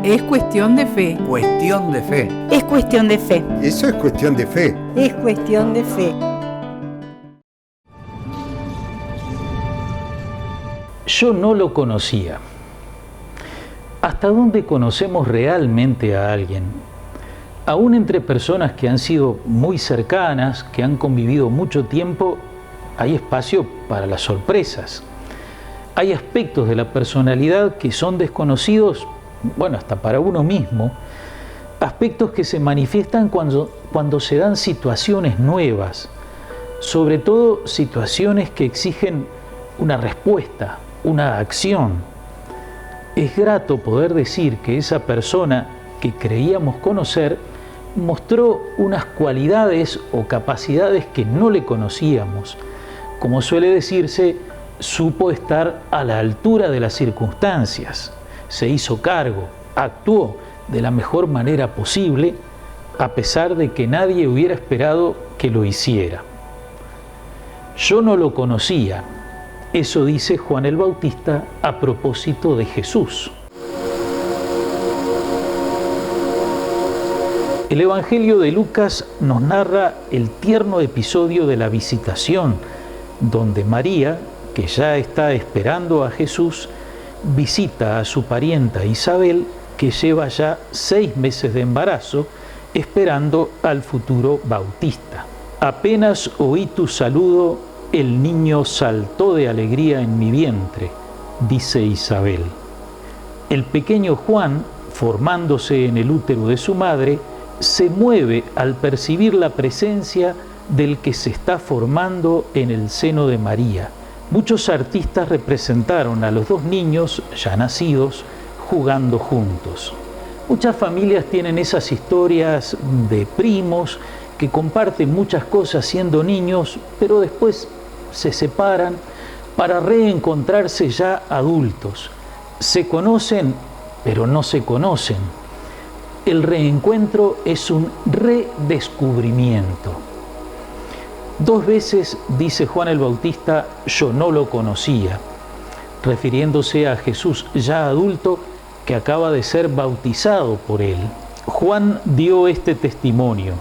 Es cuestión de fe. Cuestión de fe. Es cuestión de fe. Eso es cuestión de fe. Es cuestión de fe. Yo no lo conocía. ¿Hasta dónde conocemos realmente a alguien? Aún entre personas que han sido muy cercanas, que han convivido mucho tiempo, hay espacio para las sorpresas. Hay aspectos de la personalidad que son desconocidos, bueno, hasta para uno mismo, aspectos que se manifiestan cuando se dan situaciones nuevas, sobre todo situaciones que exigen una respuesta, una acción. Es grato poder decir que esa persona que creíamos conocer mostró unas cualidades o capacidades que no le conocíamos. Como suele decirse, supo estar a la altura de las circunstancias, se hizo cargo, actuó de la mejor manera posible, a pesar de que nadie hubiera esperado que lo hiciera. Yo no lo conocía. Eso dice Juan el Bautista a propósito de Jesús. El Evangelio de Lucas nos narra el tierno episodio de la visitación, donde María, que ya está esperando a Jesús, visita a su parienta Isabel, que lleva ya 6 meses de embarazo, esperando al futuro Bautista. Apenas oí tu saludo, el niño saltó de alegría en mi vientre, dice Isabel. El pequeño Juan, formándose en el útero de su madre, se mueve al percibir la presencia del que se está formando en el seno de María. Muchos artistas representaron a los 2 niños ya nacidos jugando juntos. Muchas familias tienen esas historias de primos que comparten muchas cosas siendo niños, pero después se separan para reencontrarse ya adultos. Se conocen, pero no se conocen. El reencuentro es un redescubrimiento. 2 veces dice Juan el Bautista, yo no lo conocía, refiriéndose a Jesús ya adulto que acaba de ser bautizado por él. Juan dio este testimonio: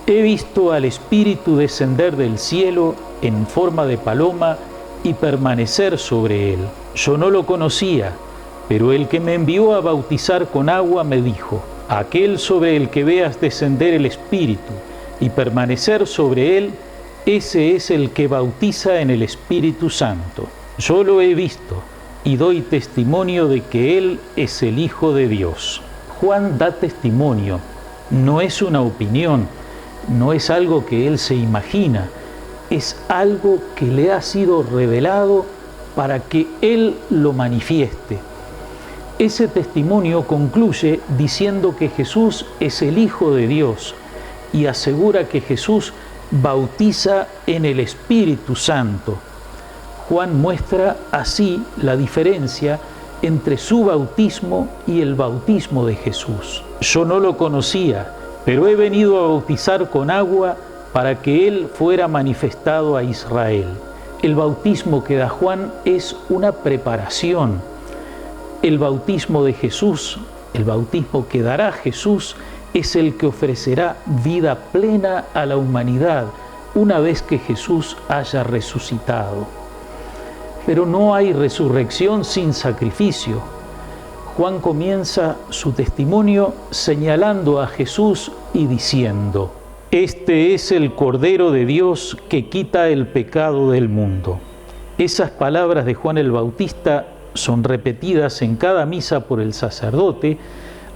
he visto al Espíritu descender del cielo en forma de paloma y permanecer sobre él. Yo no lo conocía, pero el que me envió a bautizar con agua me dijo: aquel sobre el que veas descender el Espíritu y permanecer sobre él, ese es el que bautiza en el Espíritu Santo. Yo lo he visto y doy testimonio de que Él es el Hijo de Dios. Juan da testimonio, no es una opinión, no es algo que él se imagina, es algo que le ha sido revelado para que Él lo manifieste. Ese testimonio concluye diciendo que Jesús es el Hijo de Dios y asegura que Jesús bautiza en el Espíritu Santo. Juan muestra así la diferencia entre su bautismo y el bautismo de Jesús. Yo no lo conocía, pero he venido a bautizar con agua para que Él fuera manifestado a Israel. El bautismo que da Juan es una preparación. El bautismo de Jesús, el bautismo que dará Jesús, es el que ofrecerá vida plena a la humanidad una vez que Jesús haya resucitado. Pero no hay resurrección sin sacrificio. Juan comienza su testimonio señalando a Jesús y diciendo: este es el Cordero de Dios que quita el pecado del mundo. Esas palabras de Juan el Bautista son repetidas en cada misa por el sacerdote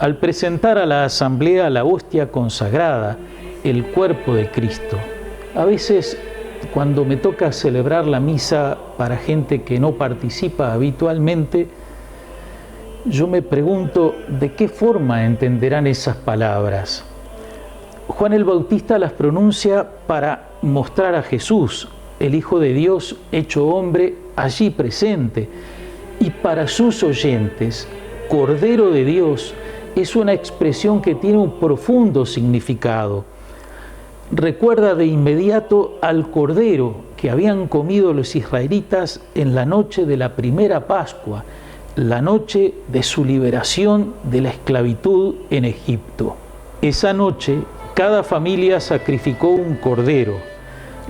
al presentar a la asamblea la hostia consagrada, el cuerpo de Cristo. A veces, cuando me toca celebrar la misa para gente que no participa habitualmente, yo me pregunto de qué forma entenderán esas palabras. Juan el Bautista las pronuncia para mostrar a Jesús, el Hijo de Dios hecho hombre, allí presente. Y para sus oyentes, Cordero de Dios es una expresión que tiene un profundo significado. Recuerda de inmediato al cordero que habían comido los israelitas en la noche de la primera Pascua, la noche de su liberación de la esclavitud en Egipto. Esa noche, cada familia sacrificó un cordero,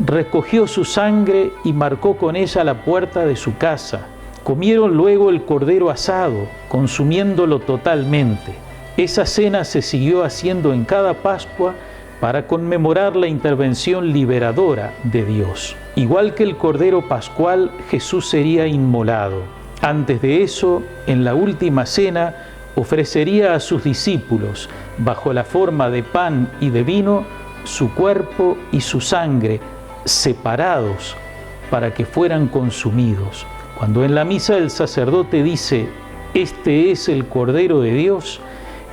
recogió su sangre y marcó con ella la puerta de su casa. Comieron luego el cordero asado, consumiéndolo totalmente. Esa cena se siguió haciendo en cada Pascua para conmemorar la intervención liberadora de Dios. Igual que el cordero pascual, Jesús sería inmolado. Antes de eso, en la última cena, ofrecería a sus discípulos, bajo la forma de pan y de vino, su cuerpo y su sangre, separados, para que fueran consumidos. Cuando en la misa el sacerdote dice, «Este es el Cordero de Dios»,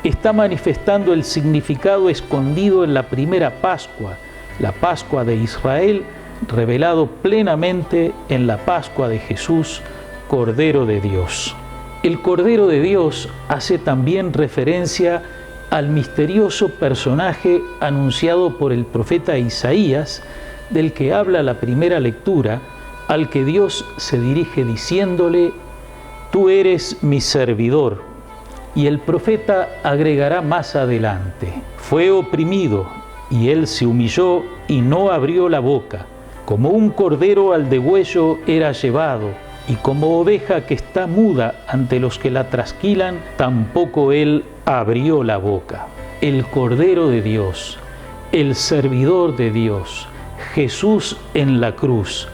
está manifestando el significado escondido en la primera Pascua, la Pascua de Israel, revelado plenamente en la Pascua de Jesús, Cordero de Dios. El Cordero de Dios hace también referencia al misterioso personaje anunciado por el profeta Isaías, del que habla la primera lectura, al que Dios se dirige diciéndole, «Tú eres mi servidor». Y el profeta agregará más adelante, «Fue oprimido, y él se humilló y no abrió la boca. Como un cordero al degüello era llevado, y como oveja que está muda ante los que la trasquilan, tampoco él abrió la boca». El Cordero de Dios, el servidor de Dios, Jesús en la cruz,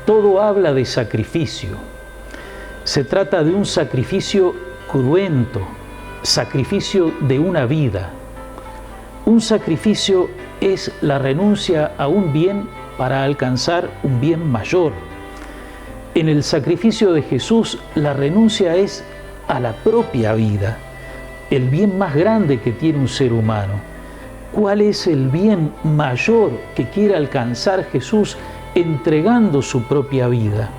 todo habla de sacrificio. Se trata de un sacrificio cruento, sacrificio de una vida. Un sacrificio es la renuncia a un bien para alcanzar un bien mayor. En el sacrificio de Jesús, la renuncia es a la propia vida, el bien más grande que tiene un ser humano. ¿Cuál es el bien mayor que quiere alcanzar Jesús entregando su propia vida?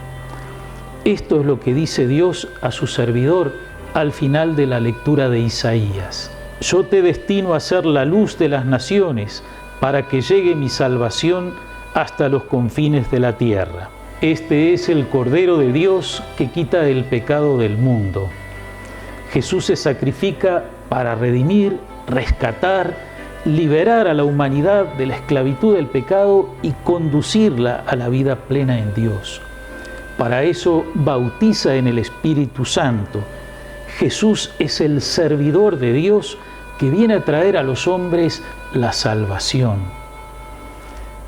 Esto es lo que dice Dios a su servidor al final de la lectura de Isaías. Yo te destino a ser la luz de las naciones, para que llegue mi salvación hasta los confines de la tierra. Este es el Cordero de Dios que quita el pecado del mundo. Jesús se sacrifica para redimir, rescatar, liberar a la humanidad de la esclavitud del pecado y conducirla a la vida plena en Dios. Para eso bautiza en el Espíritu Santo. Jesús es el servidor de Dios que viene a traer a los hombres la salvación.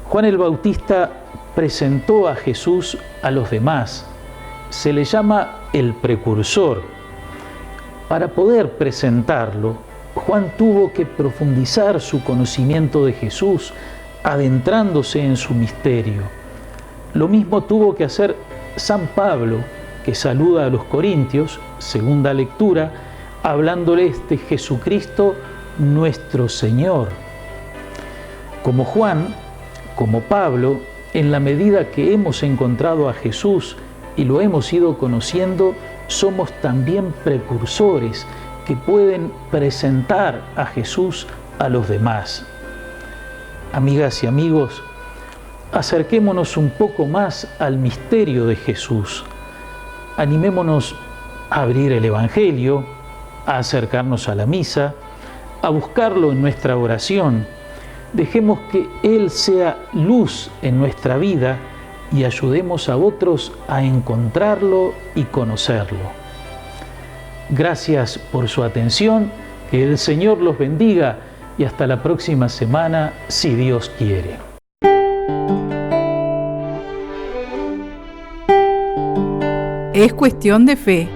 Juan el Bautista presentó a Jesús a los demás. Se le llama el precursor. Para poder presentarlo, Juan tuvo que profundizar su conocimiento de Jesús, adentrándose en su misterio. Lo mismo tuvo que hacer San Pablo, que saluda a los Corintios, segunda lectura, hablándoles de Jesucristo nuestro Señor. Como Juan, como Pablo, en la medida que hemos encontrado a Jesús y lo hemos ido conociendo, somos también precursores que pueden presentar a Jesús a los demás. Amigas y amigos, acerquémonos un poco más al misterio de Jesús. Animémonos a abrir el Evangelio, a acercarnos a la misa, a buscarlo en nuestra oración. Dejemos que Él sea luz en nuestra vida y ayudemos a otros a encontrarlo y conocerlo. Gracias por su atención, que el Señor los bendiga y hasta la próxima semana, si Dios quiere. Es cuestión de fe.